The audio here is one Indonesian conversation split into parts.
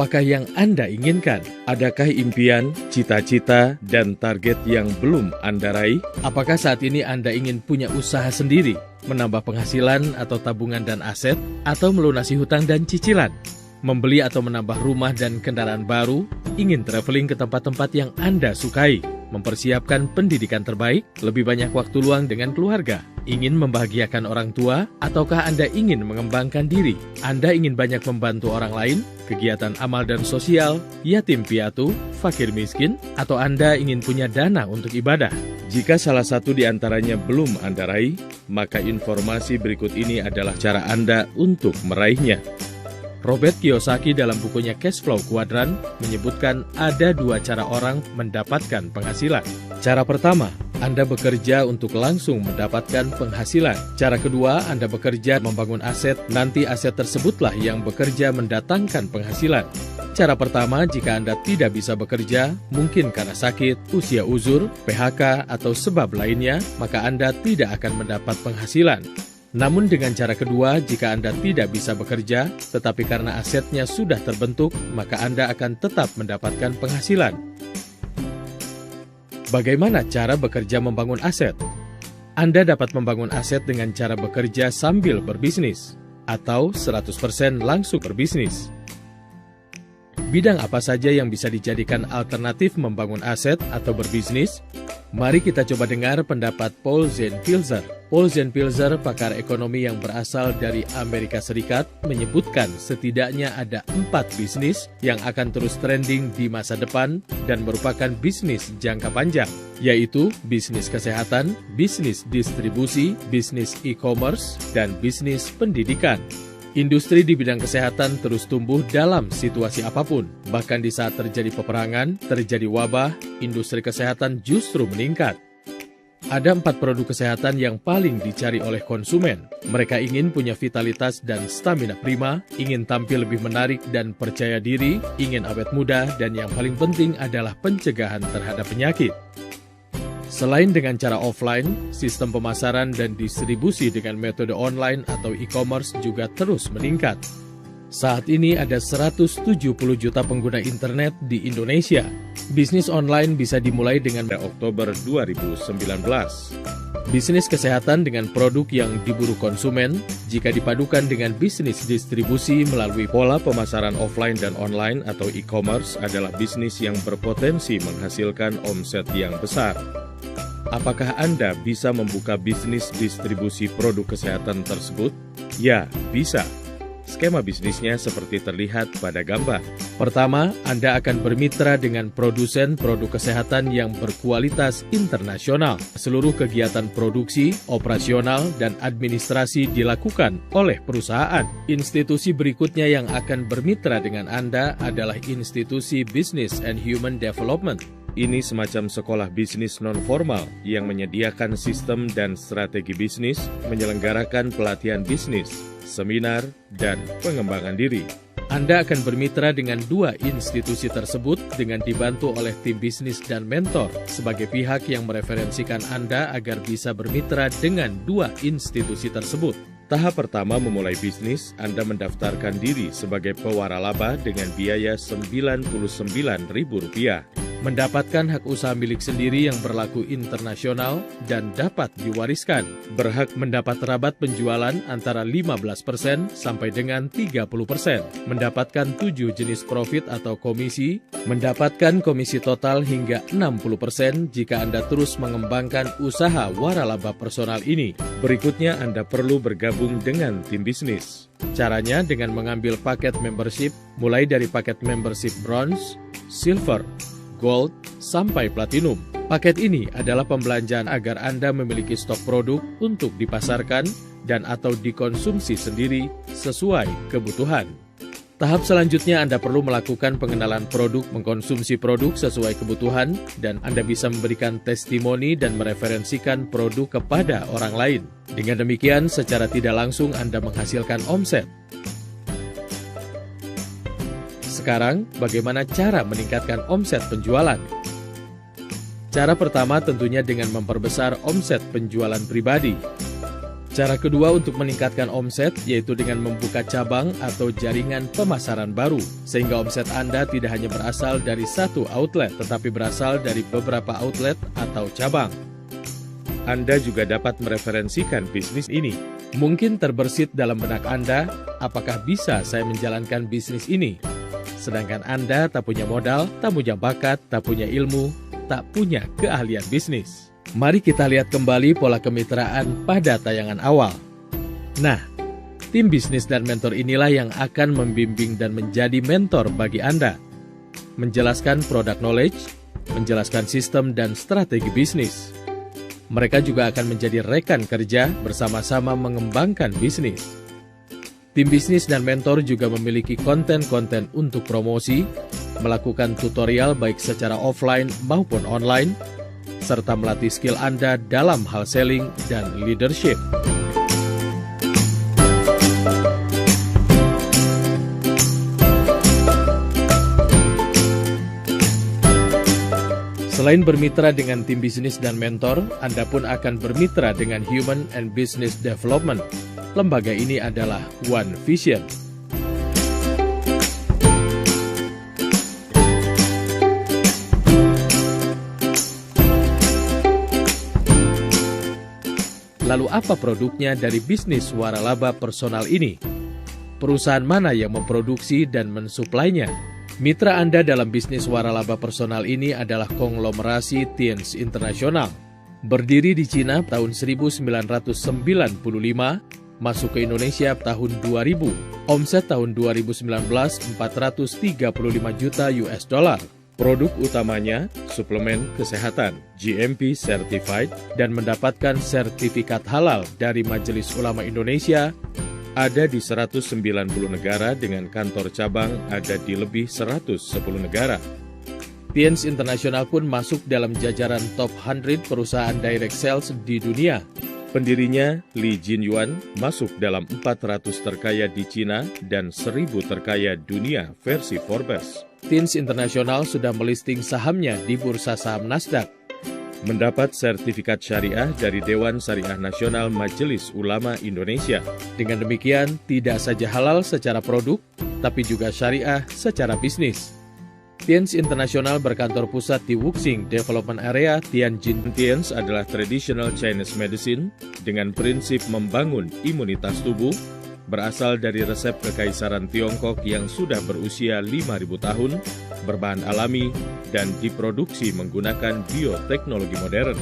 Apakah yang Anda inginkan? Adakah impian, cita-cita, dan target yang belum Anda raih? Apakah saat ini Anda ingin punya usaha sendiri, menambah penghasilan atau tabungan dan aset, atau melunasi hutang dan cicilan? Membeli atau menambah rumah dan kendaraan baru? Ingin traveling ke tempat-tempat yang Anda sukai? Mempersiapkan pendidikan terbaik? Lebih banyak waktu luang dengan keluarga? Ingin membahagiakan orang tua? Ataukah Anda ingin mengembangkan diri? Anda ingin banyak membantu orang lain? Kegiatan amal dan sosial? Yatim piatu? Fakir miskin? Atau Anda ingin punya dana untuk ibadah? Jika salah satu di antaranya belum Anda raih, maka informasi berikut ini adalah cara Anda untuk meraihnya. Robert Kiyosaki dalam bukunya Cash Flow Quadrant menyebutkan ada dua cara orang mendapatkan penghasilan. Cara pertama, Anda bekerja untuk langsung mendapatkan penghasilan. Cara kedua, Anda bekerja membangun aset, nanti aset tersebutlah yang bekerja mendatangkan penghasilan. Cara pertama, jika Anda tidak bisa bekerja, mungkin karena sakit, usia uzur, PHK, atau sebab lainnya, maka Anda tidak akan mendapat penghasilan. Namun dengan cara kedua, jika Anda tidak bisa bekerja, tetapi karena asetnya sudah terbentuk, maka Anda akan tetap mendapatkan penghasilan. Bagaimana cara bekerja membangun aset? Anda dapat membangun aset dengan cara bekerja sambil berbisnis, atau 100% langsung berbisnis. Bidang apa saja yang bisa dijadikan alternatif membangun aset atau berbisnis? Mari kita coba dengar pendapat Paul Zahn-Pilzer. Paul Zahn-Pilzer, pakar ekonomi yang berasal dari Amerika Serikat, menyebutkan setidaknya ada 4 bisnis yang akan terus trending di masa depan dan merupakan bisnis jangka panjang, yaitu bisnis kesehatan, bisnis distribusi, bisnis e-commerce, dan bisnis pendidikan. Industri di bidang kesehatan terus tumbuh dalam situasi apapun. Bahkan di saat terjadi peperangan, terjadi wabah, industri kesehatan justru meningkat. Ada 4 produk kesehatan yang paling dicari oleh konsumen. Mereka ingin punya vitalitas dan stamina prima, ingin tampil lebih menarik dan percaya diri, ingin awet muda, dan yang paling penting adalah pencegahan terhadap penyakit. Selain dengan cara offline, sistem pemasaran dan distribusi dengan metode online atau e-commerce juga terus meningkat. Saat ini ada 170 juta pengguna internet di Indonesia. Bisnis online bisa dimulai dengan Oktober 2019. Bisnis kesehatan dengan produk yang diburu konsumen, jika dipadukan dengan bisnis distribusi melalui pola pemasaran offline dan online atau e-commerce adalah bisnis yang berpotensi menghasilkan omset yang besar. Apakah Anda bisa membuka bisnis distribusi produk kesehatan tersebut? Ya, bisa. Skema bisnisnya seperti terlihat pada gambar. Pertama, Anda akan bermitra dengan produsen produk kesehatan yang berkualitas internasional. Seluruh kegiatan produksi, operasional, dan administrasi dilakukan oleh perusahaan. Institusi berikutnya yang akan bermitra dengan Anda adalah institusi Business and Human Development. Ini semacam sekolah bisnis non-formal yang menyediakan sistem dan strategi bisnis, menyelenggarakan pelatihan bisnis, seminar, dan pengembangan diri. Anda akan bermitra dengan 2 institusi tersebut dengan dibantu oleh tim bisnis dan mentor sebagai pihak yang mereferensikan Anda agar bisa bermitra dengan 2 institusi tersebut. Tahap pertama memulai bisnis, Anda mendaftarkan diri sebagai pewaralaba dengan biaya Rp99.000. Mendapatkan hak usaha milik sendiri yang berlaku internasional dan dapat diwariskan. Berhak mendapat rabat penjualan antara 15% sampai dengan 30%. Mendapatkan 7 jenis profit atau komisi. Mendapatkan komisi total hingga 60% jika Anda terus mengembangkan usaha waralaba personal ini. Berikutnya Anda perlu bergabung dengan tim bisnis. Caranya dengan mengambil paket membership, mulai dari paket membership bronze, silver, gold, sampai platinum. Paket ini adalah pembelanjaan agar Anda memiliki stok produk untuk dipasarkan dan atau dikonsumsi sendiri sesuai kebutuhan. Tahap selanjutnya Anda perlu melakukan pengenalan produk, mengkonsumsi produk sesuai kebutuhan, dan Anda bisa memberikan testimoni dan mereferensikan produk kepada orang lain. Dengan demikian, secara tidak langsung Anda menghasilkan omset. Sekarang, bagaimana cara meningkatkan omset penjualan? Cara pertama tentunya dengan memperbesar omset penjualan pribadi. Cara kedua untuk meningkatkan omset yaitu dengan membuka cabang atau jaringan pemasaran baru, sehingga omset Anda tidak hanya berasal dari satu outlet, tetapi berasal dari beberapa outlet atau cabang. Anda juga dapat mereferensikan bisnis ini. Mungkin terbersit dalam benak Anda, apakah bisa saya menjalankan bisnis ini? Sedangkan Anda tak punya modal, tak punya bakat, tak punya ilmu, tak punya keahlian bisnis. Mari kita lihat kembali pola kemitraan pada tayangan awal. Nah, tim bisnis dan mentor inilah yang akan membimbing dan menjadi mentor bagi Anda. Menjelaskan product knowledge, menjelaskan sistem dan strategi bisnis. Mereka juga akan menjadi rekan kerja bersama-sama mengembangkan bisnis. Tim bisnis dan mentor juga memiliki konten-konten untuk promosi, melakukan tutorial baik secara offline maupun online, serta melatih skill Anda dalam hal selling dan leadership. Selain bermitra dengan tim bisnis dan mentor, Anda pun akan bermitra dengan Human and Business Development. Lembaga ini adalah One Vision. Lalu apa produknya dari bisnis waralaba personal ini? Perusahaan mana yang memproduksi dan mensuplainya? Mitra Anda dalam bisnis waralaba personal ini adalah konglomerasi Tienz International. Berdiri di Cina tahun 1995, masuk ke Indonesia tahun 2000. Omset tahun 2019 $435 juta. Produk utamanya suplemen kesehatan, GMP Certified, dan mendapatkan sertifikat halal dari Majelis Ulama Indonesia, ada di 190 negara dengan kantor cabang ada di lebih 110 negara. Tienz International pun masuk dalam jajaran top 100 perusahaan direct sales di dunia. Pendirinya, Li Jinyuan, masuk dalam 400 terkaya di Cina dan 1000 terkaya dunia versi Forbes. Tienz International sudah melisting sahamnya di Bursa Saham Nasdaq. Mendapat sertifikat syariah dari Dewan Syariah Nasional Majelis Ulama Indonesia. Dengan demikian, tidak saja halal secara produk, tapi juga syariah secara bisnis. Tienz International berkantor pusat di Wuxing Development Area, Tianjin. Tienz adalah traditional Chinese medicine dengan prinsip membangun imunitas tubuh, berasal dari resep kekaisaran Tiongkok yang sudah berusia 5.000 tahun, berbahan alami, dan diproduksi menggunakan bioteknologi modern.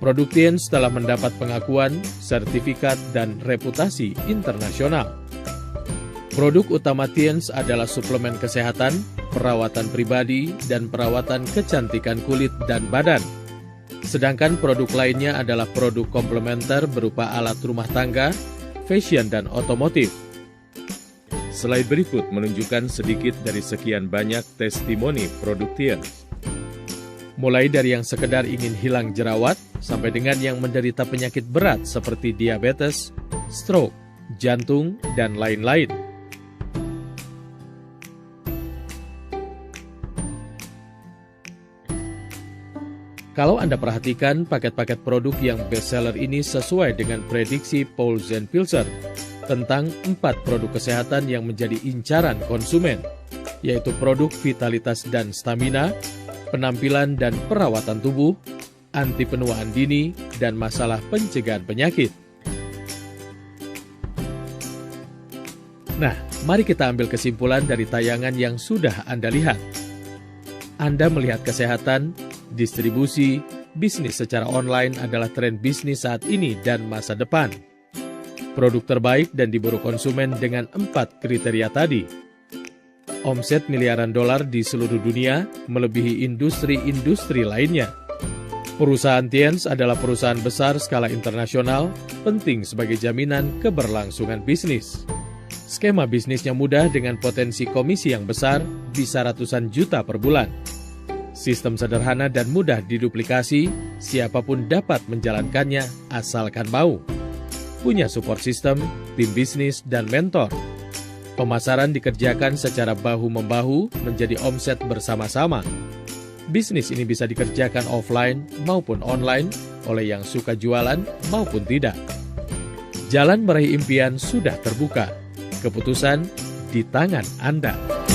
Produk Tienz telah mendapat pengakuan, sertifikat, dan reputasi internasional. Produk utama Tienz adalah suplemen kesehatan, perawatan pribadi, dan perawatan kecantikan kulit dan badan. Sedangkan produk lainnya adalah produk komplementer berupa alat rumah tangga, fashion, dan otomotif. Slide berikut menunjukkan sedikit dari sekian banyak testimoni produk Tienz. Mulai dari yang sekedar ingin hilang jerawat, sampai dengan yang menderita penyakit berat seperti diabetes, stroke, jantung, dan lain-lain. Kalau Anda perhatikan, paket-paket produk yang bestseller ini sesuai dengan prediksi Paul Pilzer tentang 4 produk kesehatan yang menjadi incaran konsumen, yaitu produk vitalitas dan stamina, penampilan dan perawatan tubuh, anti penuaan dini, dan masalah pencegahan penyakit. Nah, mari kita ambil kesimpulan dari tayangan yang sudah Anda lihat. Anda melihat kesehatan, distribusi, bisnis secara online adalah tren bisnis saat ini dan masa depan. Produk terbaik dan diburu konsumen dengan 4 kriteria tadi. Omset miliaran dolar di seluruh dunia melebihi industri-industri lainnya. Perusahaan Tienz adalah perusahaan besar skala internasional, penting sebagai jaminan keberlangsungan bisnis. Skema bisnisnya mudah dengan potensi komisi yang besar, bisa ratusan juta per bulan. Sistem sederhana dan mudah diduplikasi, siapapun dapat menjalankannya asalkan mau. Punya support system, tim bisnis, dan mentor. Pemasaran dikerjakan secara bahu-membahu menjadi omset bersama-sama. Bisnis ini bisa dikerjakan offline maupun online oleh yang suka jualan maupun tidak. Jalan meraih impian sudah terbuka. Keputusan di tangan Anda.